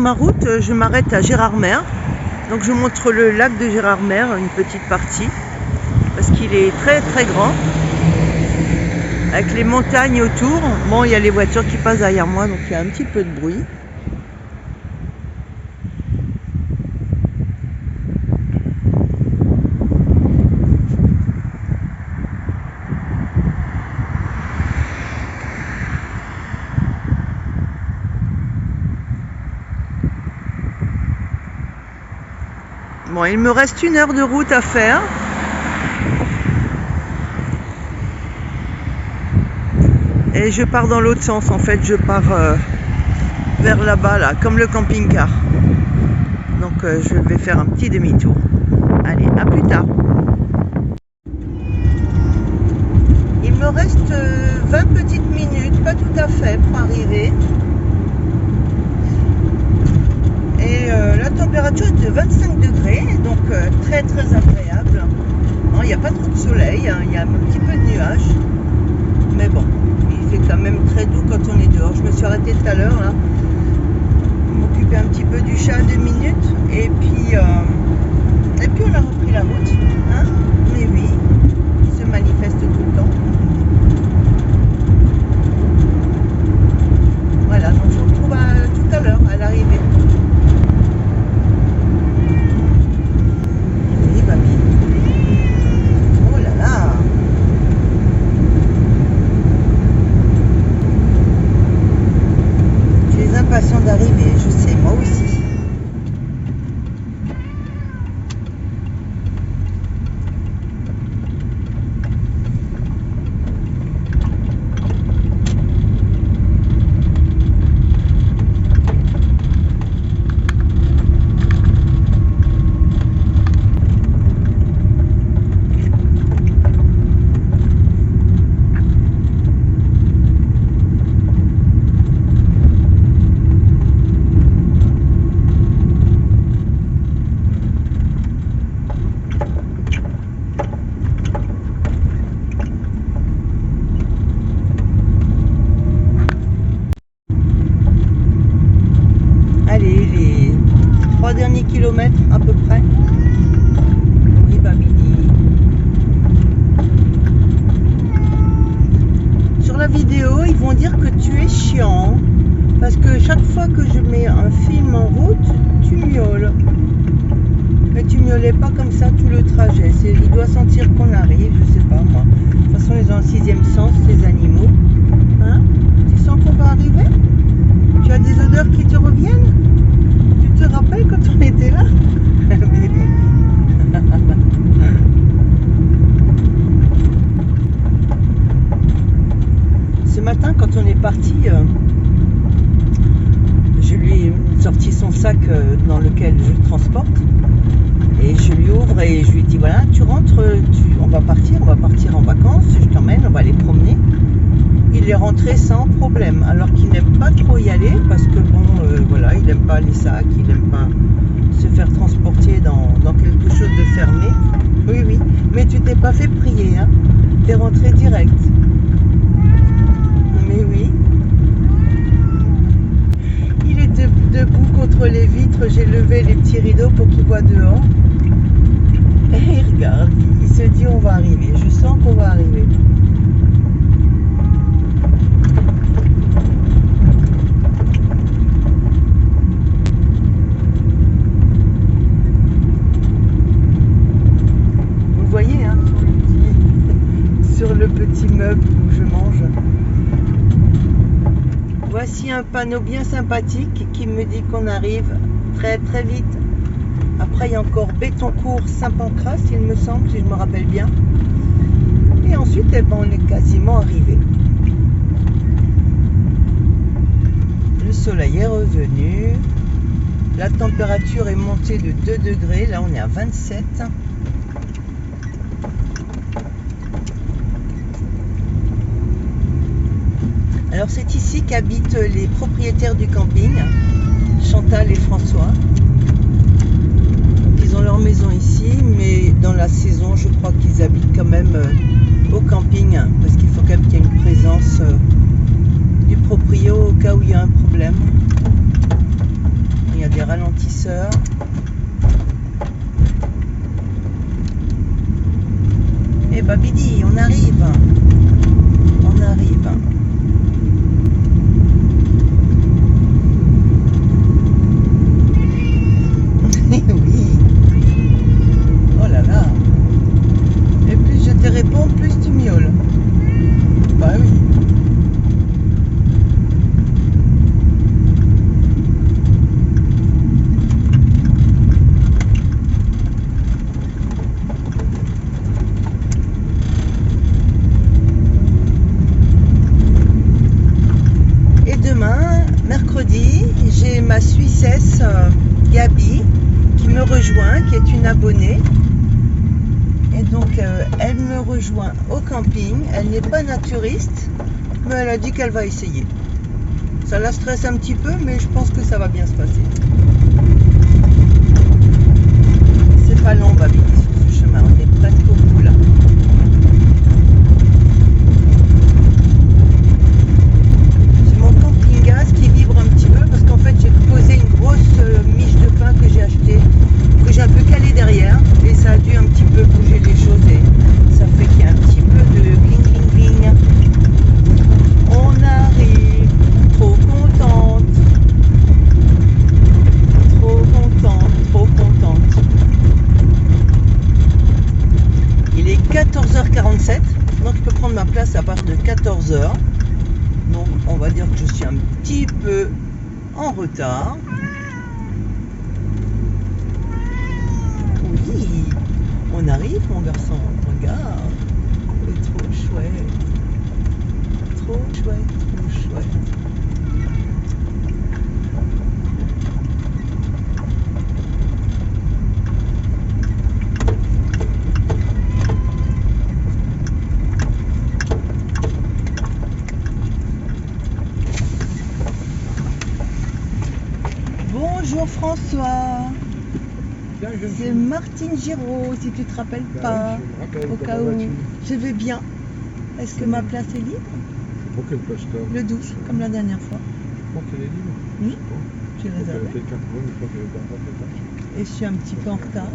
ma route, je m'arrête à Gérardmer. Donc je montre le lac de Gérardmer, une petite partie, parce qu'il est très très grand, avec les montagnes autour. Bon, il y a les voitures qui passent derrière moi, donc il y a un petit peu de bruit. Bon, il me reste 1 heure de route à faire. Et je pars dans l'autre sens, en fait, je pars vers là-bas, là, comme le camping-car. Donc je vais faire un petit demi-tour. Allez, à plus tard. Il me reste 20 petites minutes, pas tout à fait, pour arriver. Et la température est de 25 degrés, donc très très agréable. Il n'y a pas trop de soleil, il y a un petit peu de nuages. Mais bon, il fait quand même très doux quand on est dehors. Je me suis arrêtée tout à l'heure, là, m'occuper un petit peu du chat 2 minutes. Et puis on a repris la route. Hein, mais oui, il se manifeste tout le temps. Voilà, donc je vous retrouve tout à l'heure à l'arrivée. D'arriver, je sais, moi aussi. Derniers kilomètres à peu près. Oui, bah midi. Sur la vidéo, ils vont dire que tu es chiant parce que chaque fois que je mets un film en route, tu miaules. Mais tu miaulais pas comme ça tout le trajet. Il doit sentir qu'on arrive, je sais pas moi. De toute façon, ils ont un 6e sens, ces animaux. Hein? Tu sens qu'on va arriver? Tu as des odeurs qui te reviennent? Tu te rappelles quand on était là? Ce matin, quand on est parti, je lui ai sorti son sac dans lequel je le transporte. Et je lui ouvre et je lui dis voilà, tu rentres, on va partir en vacances, je t'emmène, on va aller promener. Il est rentré sans problème, alors qu'il n'aime pas trop y aller parce que bon, voilà, il n'aime pas les sacs, il n'aime pas se faire transporter dans quelque chose de fermé. Oui, oui, mais tu t'es pas fait prier, hein, t'es rentré direct. Mais oui. Il est debout contre les vitres, j'ai levé les petits rideaux pour qu'il voit dehors. Et il regarde, il se dit on va arriver, je sens qu'on va arriver. Le petit meuble où je mange. Voici un panneau bien sympathique qui me dit qu'on arrive très très vite. Après il y a encore Bétoncourt Saint-Pancras, il me semble, si je me rappelle bien. Et ensuite eh ben, on est quasiment arrivé. Le soleil est revenu. La température est montée de 2 degrés. Là on est à 27. Alors c'est ici qu'habitent les propriétaires du camping, Chantal et François. Donc, ils ont leur maison ici, mais dans la saison, je crois qu'ils habitent quand même au camping, parce qu'il faut quand même qu'il y ait une présence du proprio au cas où il y a un problème. Il y y a des ralentisseurs. Et Babidi, on arrive. On arrive. Oui. Oh là là. Et plus je te réponds, plus tu miaules. Bah oui. Et demain, mercredi, j'ai ma Suissesse Gabi qui me rejoint, qui est une abonnée. Et donc, elle me rejoint au camping. Elle n'est pas naturiste, mais elle a dit qu'elle va essayer. Ça la stresse un petit peu, mais je pense que ça va bien se passer. C'est pas long, Babi, sur ce chemin. On est presque au bout là. J'ai mon camping-gaz qui vibre un petit peu parce qu'en fait, j'ai posé une grosse miche de pain que j'ai achetée, que j'ai un peu calée derrière. Et ça a dû un petit peu bouger les choses et ça fait qu'il y a un petit peu de cling cling cling. On arrive, trop contente, trop contente, trop contente. Il est 14h47, donc je peux prendre ma place à partir de 14h. Donc on va dire que je suis un petit peu en retard. Oui, on arrive mon garçon, regarde, c'est trop chouette, trop chouette, trop chouette. Bonjour François. C'est Martine Giraud, si tu te rappelles pas, au cas où. Je vais bien. Est-ce que ma place est libre? Pour quelle place t'as? Le 12, comme la dernière fois. Je crois qu'elle est libre. Oui, j'ai réservé. Et je suis un petit peu en retard.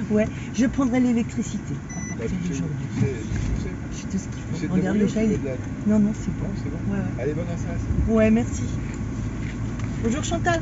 Ouais, je prendrai l'électricité à partir d'aujourd'hui. Je te sais. Regarde le chat. Non, non, c'est bon. C'est bon. Ouais, ouais. Allez, bonne installation. Ouais, merci. Bonjour Chantal.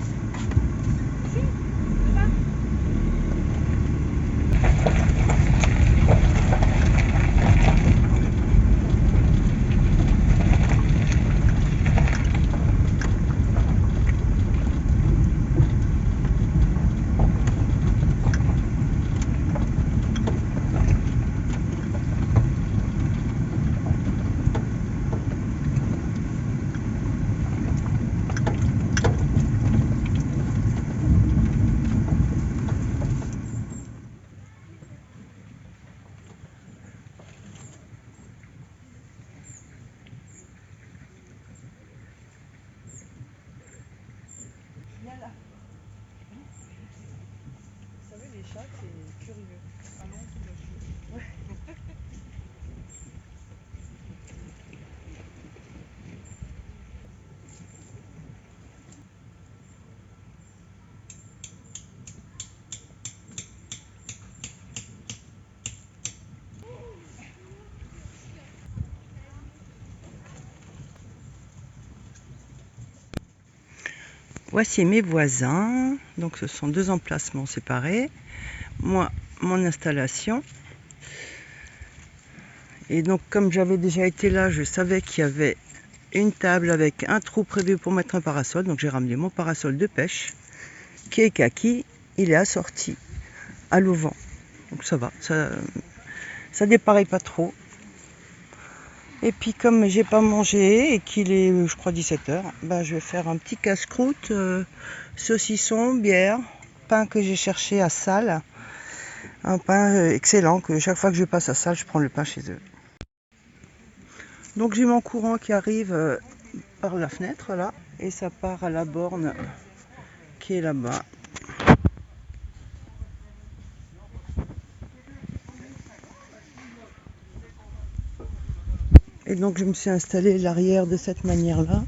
Viens là. Vous savez, les chats, c'est curieux. Ah non, c'est la chute. Voici mes voisins. Donc ce sont deux emplacements séparés. Moi, mon installation. Et donc comme j'avais déjà été là, je savais qu'il y avait une table avec un trou prévu pour mettre un parasol. Donc j'ai ramené mon parasol de pêche qui est kaki. Il est assorti à l'auvent. Donc ça va, ça dépareille pas trop. Et puis comme j'ai pas mangé et qu'il est, je crois, 17h, ben, je vais faire un petit casse-croûte, saucisson, bière, pain que j'ai cherché à Salles. Un pain excellent, que chaque fois que je passe à Salles, je prends le pain chez eux. Donc j'ai mon courant qui arrive par la fenêtre là, et ça part à la borne qui est là-bas. Et donc je me suis installée l'arrière de cette manière-là.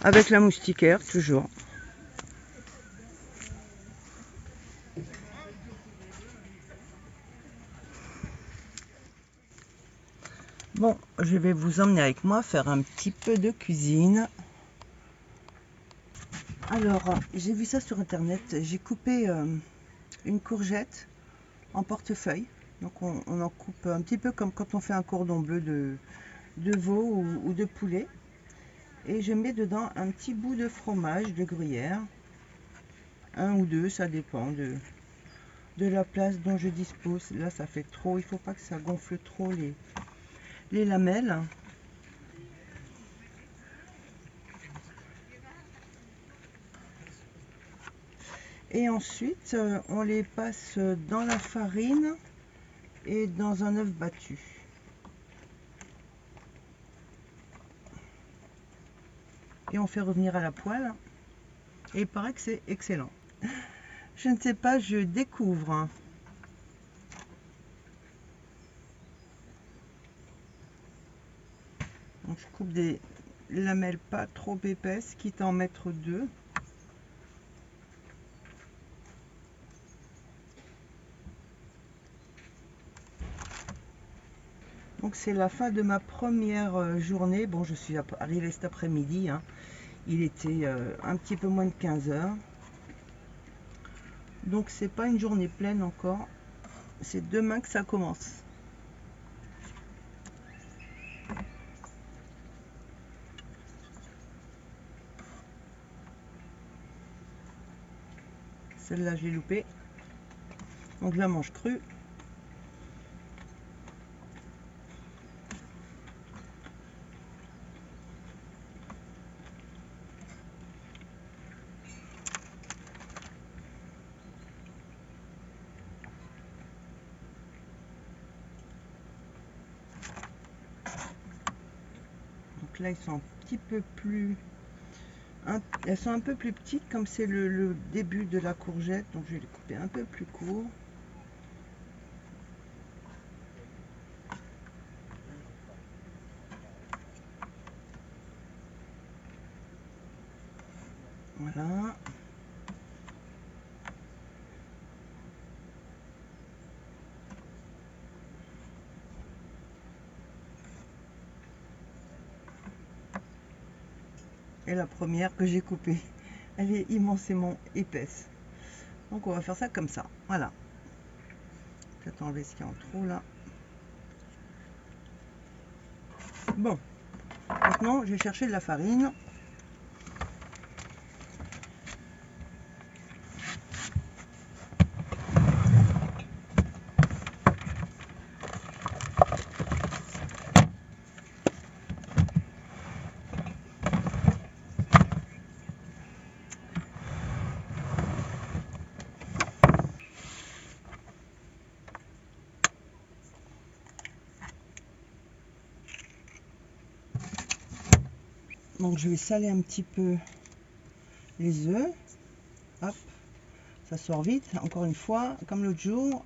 avec la moustiquaire toujours. Bon, je vais vous emmener avec moi faire un petit peu de cuisine. Alors, j'ai vu ça sur internet, j'ai coupé une courgette en portefeuille. Donc on en coupe un petit peu comme quand on fait un cordon bleu de veau ou de poulet. Et je mets dedans un petit bout de fromage de gruyère. Un ou deux, ça dépend de la place dont je dispose. Là, ça fait trop, il ne faut pas que ça gonfle trop les lamelles. Et ensuite, on les passe dans la farine et dans un œuf battu. Et on fait revenir à la poêle. Et il paraît que c'est excellent. Je ne sais pas, je découvre. Donc je coupe des lamelles pas trop épaisses, quitte à en mettre deux. Donc c'est la fin de ma première journée. Bon, je suis arrivée cet après-midi. Hein. Il était un petit peu moins de 15 heures. Donc c'est pas une journée pleine encore. C'est demain que ça commence. Celle-là, j'ai loupé. Donc je la mange crue. Donc là, ils sont un petit peu plus... Elles sont un peu plus petites, comme c'est le début de la courgette. Donc je vais les couper un peu plus court. Voilà. Et la première que j'ai coupée, elle est immensément épaisse. Donc on va faire ça comme ça. Voilà. Peut-être enlever ce qu'il y a en trop là. Bon. Maintenant, je vais chercher de la farine. Donc je vais saler un petit peu les œufs. Hop, ça sort vite. Encore une fois, comme l'autre jour.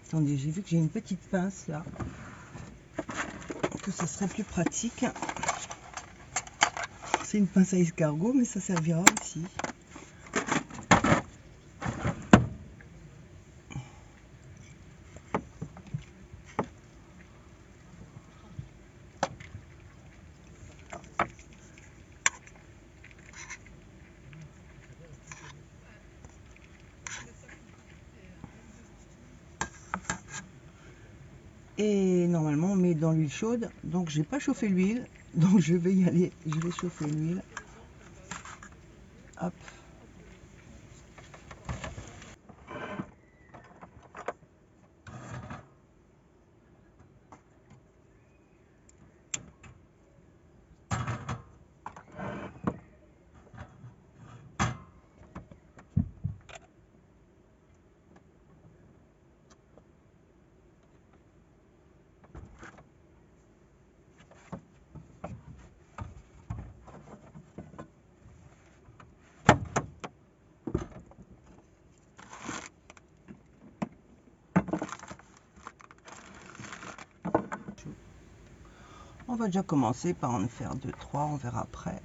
Attendez, j'ai vu que j'ai une petite pince là, que ça serait plus pratique. C'est une pince à escargot, mais ça servira aussi. Et normalement on met dans l'huile chaude, donc j'ai pas chauffé l'huile, donc je vais y aller, je vais chauffer l'huile. Hop. On va déjà commencer par en faire 2-3, on verra après.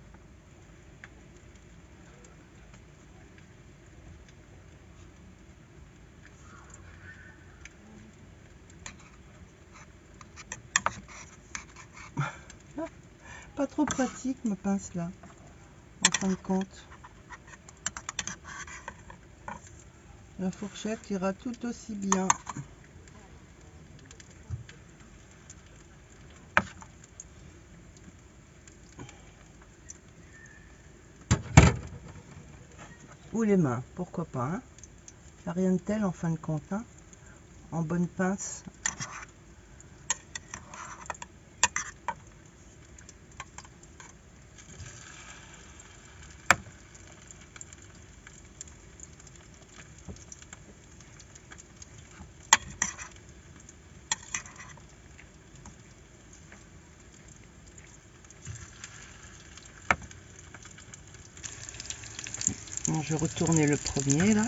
Pas trop pratique ma pince là, en fin de compte. La fourchette ira tout aussi bien. Ou les mains, pourquoi pas, hein. Y a rien de tel en fin de compte, hein. En bonne pince. Bon, je vais retourner le premier là.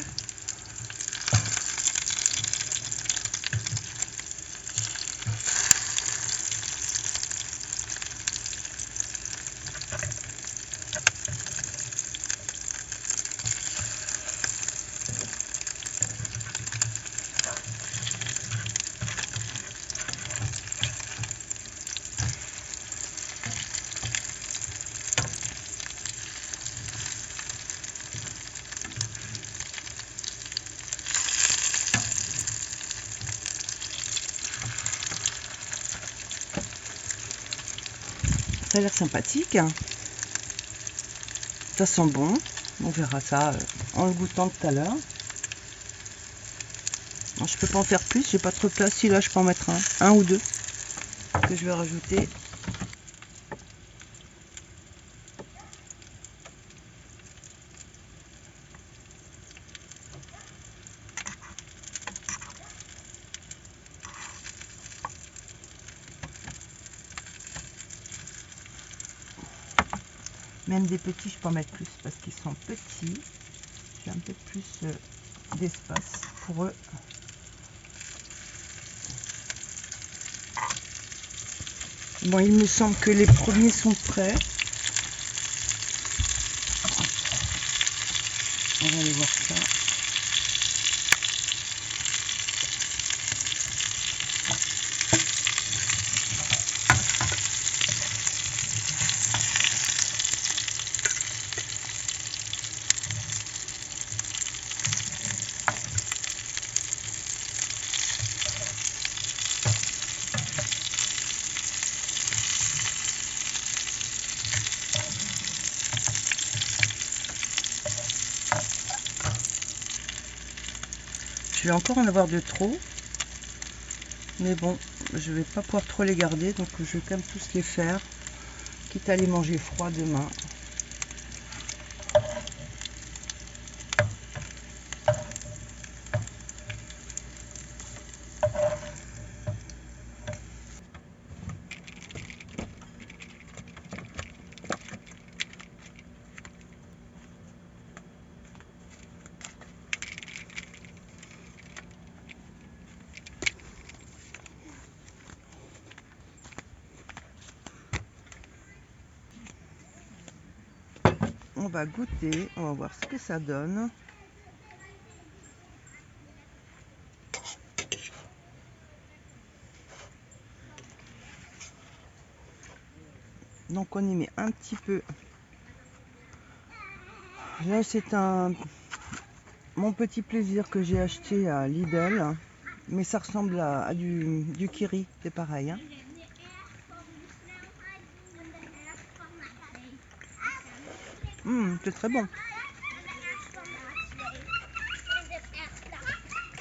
Ça a l'air sympathique. Ça sent bon. On verra ça en le goûtant tout à l'heure. Bon, je peux pas en faire plus, j'ai pas trop de place. Si là, je peux en mettre un ou deux que je vais rajouter. Même des petits, je peux en mettre plus parce qu'ils sont petits. J'ai un peu plus d'espace pour eux. Bon, il me semble que les premiers sont prêts. On va aller voir ça. Je vais encore en avoir de trop, mais bon, je vais pas pouvoir trop les garder, donc je vais quand même tous les faire, quitte à les manger froid demain. On va goûter, on va voir ce que ça donne. Donc on y met un petit peu. Là c'est mon petit plaisir que j'ai acheté à Lidl, mais ça ressemble à du Kiri, c'est pareil, hein. C'est très bon.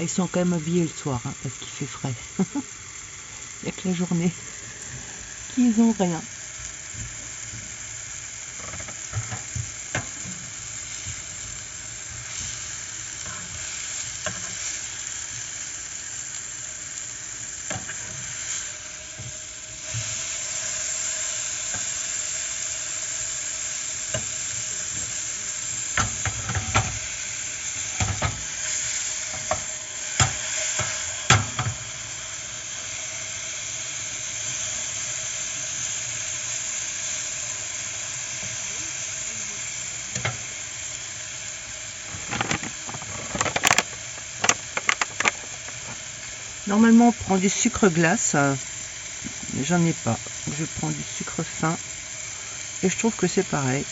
Ah, ils sont quand même habillés le soir, hein, parce qu'il fait frais. Il n'y a que la journée qu'ils ont rien. Normalement on prend du sucre glace, mais j'en ai pas. Je prends du sucre fin et je trouve que c'est pareil.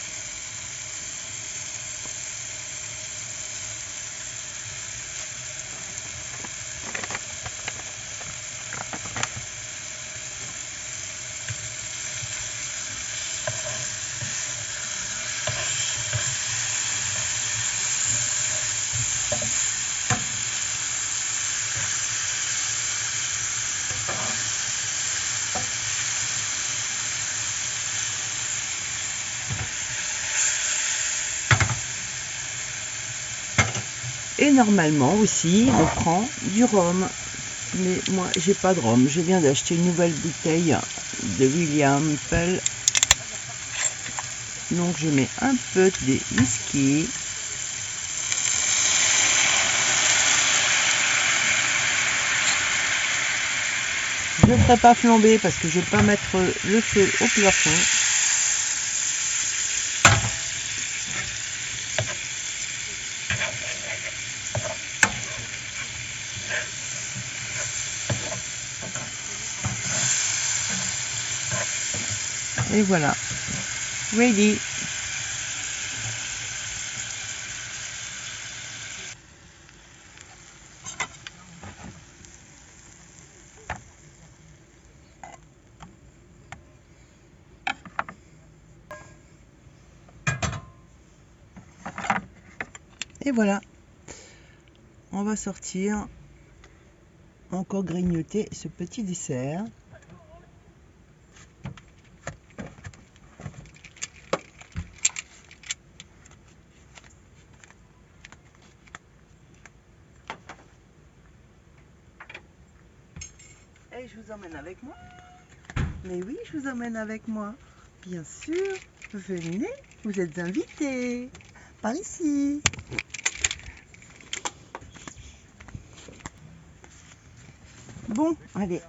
Et normalement aussi, on prend du rhum. Mais moi, j'ai pas de rhum. Je viens d'acheter une nouvelle bouteille de William Pell. Donc, je mets un peu de whisky. Je ne ferai pas flamber parce que je ne vais pas mettre le feu au plafond. Et voilà, ready. Et voilà, on va sortir encore grignoter ce petit dessert. Et je vous emmène avec moi. Mais oui, je vous emmène avec moi. Bien sûr, venez, vous êtes invités. Par ici. Bon, allez.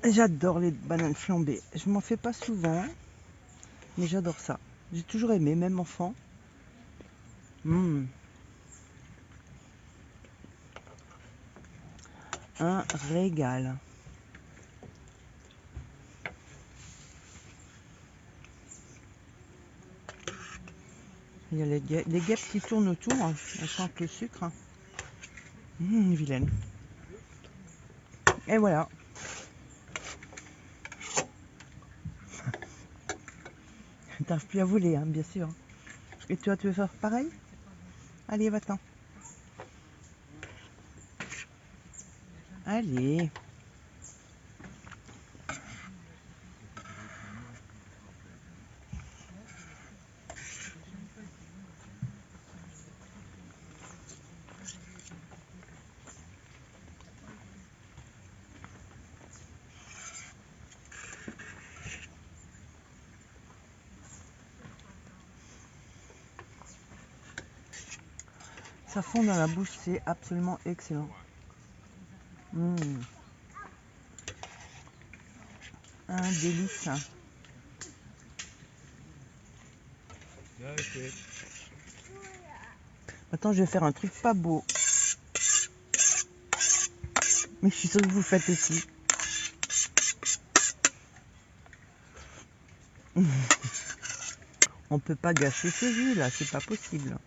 J'adore les bananes flambées. Je m'en fais pas souvent, mais j'adore ça. J'ai toujours aimé, même enfant. Un régal. Il y a les guêpes qui tournent autour. Hein. Elles sentent le sucre. Vilaine. Et voilà. T'arrives plus à voler, hein, bien sûr. Et toi, tu veux faire pareil? Allez, va-t'en. Allez. Ça fond dans la bouche, c'est absolument excellent. Un délice. Attends, je vais faire un truc pas beau. Mais je suis sûre que vous le faites aussi. On peut pas gâcher ce jus là, c'est pas possible.